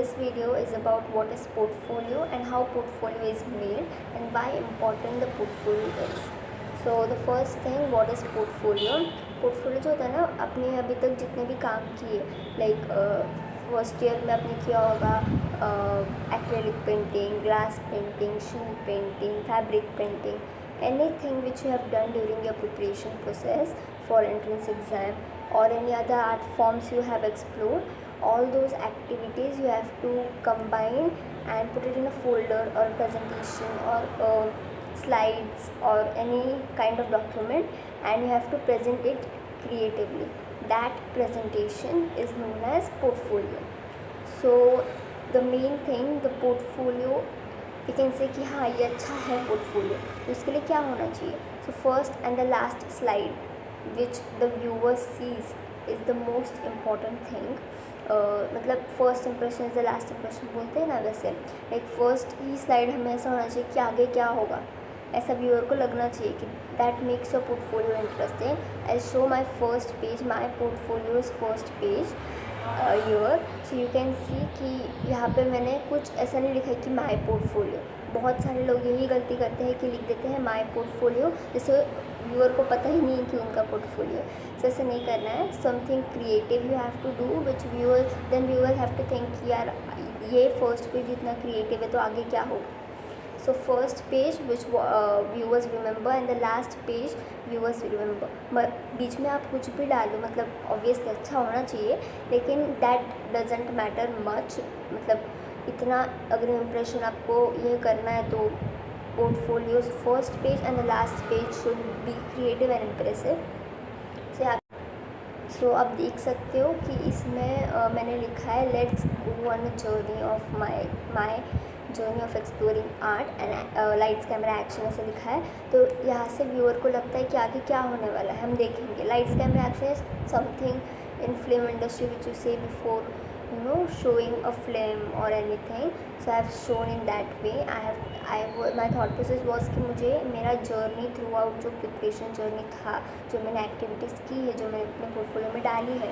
this video is about what is portfolio and how portfolio is made and why important the portfolio is. So the first thing, what is portfolio? Portfolio जो होता है ना, आपने अभी तक जितने भी काम किए लाइक फर्स्ट ईयर में आपने किया होगा acrylic painting, glass painting, shoe painting, fabric painting, anything which you have done during your preparation process for entrance exam or any other art forms you have explored, all those activities you have to combine and put it in a folder or a presentation or slides or any kind of document, and you have to present it creatively. That presentation is known as portfolio. So the main thing, the portfolio, we can say कि हाँ ये अच्छा है portfolio, तो उसके लिए क्या होना चाहिए? So first and the last slide which the viewer sees is the most important thing. मतलब first impression is the last impression बोलते हैं ना, वैसे लाइक फर्स्ट ही स्लाइड हमें ऐसा होना चाहिए कि आगे क्या होगा, ऐसा व्यूअर को लगना चाहिए कि that makes your portfolio interesting. I show my first page, my portfolios first page your. So you can see कि यहाँ पे मैंने कुछ ऐसा नहीं लिखा है कि माई पोर्टफोलियो. बहुत सारे लोग यही गलती करते हैं कि लिख देते हैं माई पोर्टफोलियो, जिससे व्यूअर को पता ही नहीं है कि उनका पोर्टफोलियो. सो ऐसे नहीं करना है. Something creative you have to do which viewer, then viewer have to think यार ये फर्स्ट पेज इतना क्रिएटिव है तो आगे क्या होगा. So first page which viewers remember and the last page viewers remember. बीच में आप कुछ भी डालो, मतलब ऑब्वियसली अच्छा होना चाहिए, लेकिन दैट डजेंट मैटर मच. मतलब इतना अगर इम्प्रेशन आपको ये करना है तो portfolio's first page and the last page should be creative and impressive. So आप देख सकते हो कि इसमें मैंने लिखा है let's go on a journey of my journey of exploring art and lights camera action ऐसे लिखा है. तो यहाँ से व्यूअर को लगता है कि आगे क्या होने वाला है, हम देखेंगे. Lights camera action is something in film industry which you से before showing a film or anything. So I have shown in that way. My thought process was कि मुझे मेरा जर्नी थ्रू आउट जो प्रिपरेशन जर्नी था, जो मैंने activities की है, जो मैंने अपने पोर्टफोलियो में डाली है,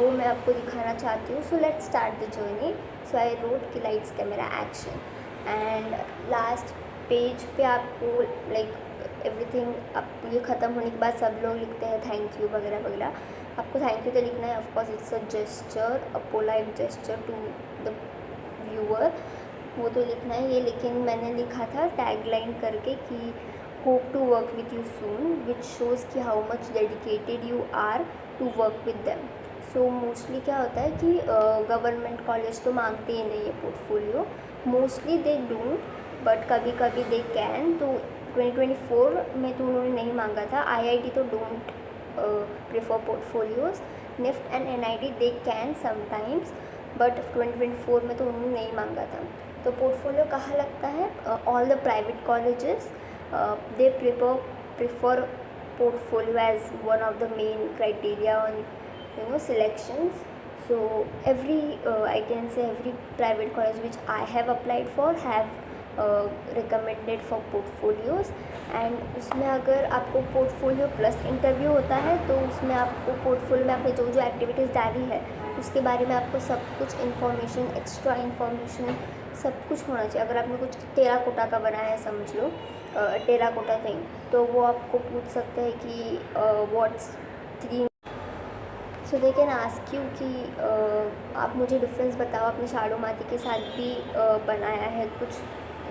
वो मैं आपको दिखाना चाहती हूँ. So let's start the journey. So I wrote कि lights camera action and last page पे आपको लाइक एवरीथिंग, अब ये ख़त्म होने के बाद सब लोग लिखते हैं थैंक यू वगैरह वगैरह. आपको थैंक यू तो लिखना है. Of course it's a gesture, a polite gesture to the viewer, वो तो लिखना है ये. लेकिन मैंने लिखा था टैगलाइन करके कि hope to work with you soon, which shows कि how much dedicated you are to work with them. So mostly क्या होता है कि गवर्नमेंट कॉलेज तो मांगते ही नहीं है portfolio, mostly they don't, but कभी कभी दे कैन. तो 2024 में तो उन्होंने नहीं मांगा था. IIT तो don't prefer portfolios. NIFT and NIT they can sometimes, but 2024 में तो उन्होंने नहीं मांगा था. तो पोर्टफोलियो कहाँ लगता है? All the private colleges they prefer portfolio as one of the main criteria on selections. So every I can say every private college which I have applied for have recommended for portfolios. And उसमें अगर आपको portfolio plus interview होता है तो उसमें आपको portfolio में आपने जो जो एक्टिविटीज़ डाली है उसके बारे में आपको सब कुछ इन्फॉर्मेशन, एक्स्ट्रा इन्फॉर्मेशन सब कुछ होना चाहिए. अगर आपने कुछ टेराकोटा का बनाया है, समझ लो टेराकोटा थिंग, तो वो आपको पूछ सकते हैं कि what's 3. So they can ask you कि आप मुझे डिफरेंस बताओ. आपने शाडो माती के साथ भी बनाया है कुछ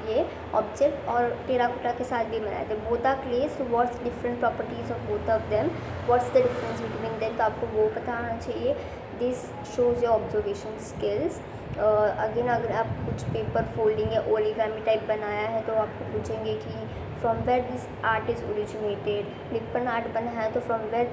ये ऑब्जेक्ट और टेराकोटा के साथ भी बनाए थे. Both are clay, so what's different properties of both of them, what's the difference between them, तो आपको वो पता आना चाहिए. This shows your observation skills. Again अगर आप कुछ पेपर फोल्डिंग या ओरिगामी टाइप बनाया है तो आपको पूछेंगे कि from where this art is originated. Lippan art बनाया है तो from where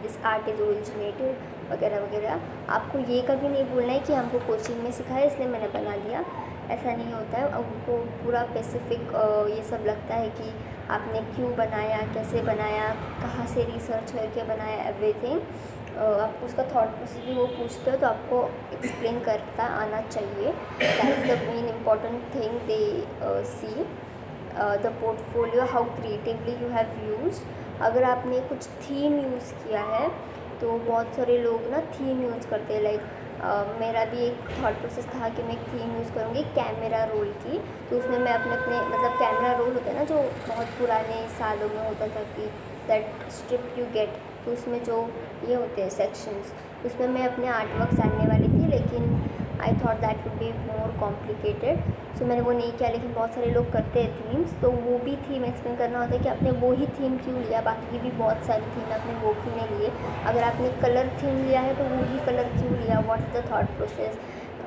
this art is originated वगैरह वगैरह. आपको ये कभी नहीं बोलना है कि हमको कोचिंग में सिखाया इसलिए मैंने बना दिया, ऐसा नहीं होता है. उनको पूरा स्पेसिफिक ये सब लगता है कि आपने क्यों बनाया, कैसे बनाया, कहाँ से रिसर्च करके बनाया, एवरीथिंग. आपको उसका थॉट प्रोसेस भी वो पूछते हो तो आपको एक्सप्लेन करता आना चाहिए. That is the main important thing they see. The portfolio, how creatively you have use. अगर आपने कुछ थीम यूज़ किया है तो बहुत सारे लोग ना थीम यूज़ करते हैं, लाइक मेरा भी एक थॉट प्रोसेस था कि मैं एक थीम यूज़ करूँगी कैमरा रोल की। तो उसमें मैं अपने अपने मतलब कैमरा रोल होता है ना जो बहुत पुराने सालों में होता था कि दैट स्ट्रिप यू गेट, तो उसमें जो ये होते हैं सेक्शंस, उसमें मैं अपने आर्ट वर्क डालने वाली थी, लेकिन I thought that would be more complicated, so मैंने वो नहीं किया। लेकिन बहुत सारे लोग करते हैं थीम्स, तो वो भी थीम एक्सप्लेन करना होता है कि आपने वो ही थीम क्यों लिया, बाकी की भी बहुत सारी थीम आपने वो क्यों नहीं लिए। अगर आपने कलर थीम लिया है तो वो ही कलर क्यों लिया, what is the thought process.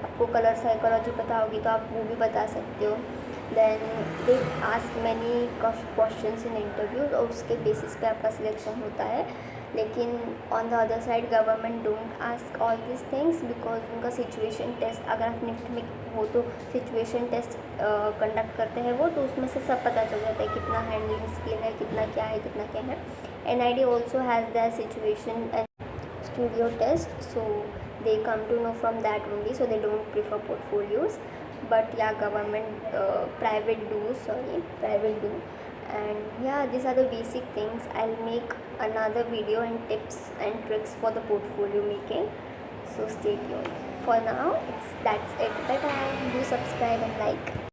आपको कलर साइकोलॉजी पता होगी तो आप वो भी बता सकते हो। Then they ask many questions in interviews, और उसके बेसिस पे आपका सिलेक्शन होता है। लेकिन on the other side government don't ask all this things, because उनका सिचुएशन टेस्ट, अगर आप निफ्ट में हो तो सिचुएशन टेस्ट कंडक्ट करते हैं वो, तो उसमें से सब पता चल जाता है कितना हैंडलिंग स्किल है, कितना क्या है, कितना क्या है। NID also has the situation and studio test, so they come to know from that only, so they don't prefer portfolios. But yeah, private do. And yeah, these are the basic things. I'll make another video and tips and tricks for the portfolio making, so stay tuned. For now, that's it. Bye bye. Do subscribe and like.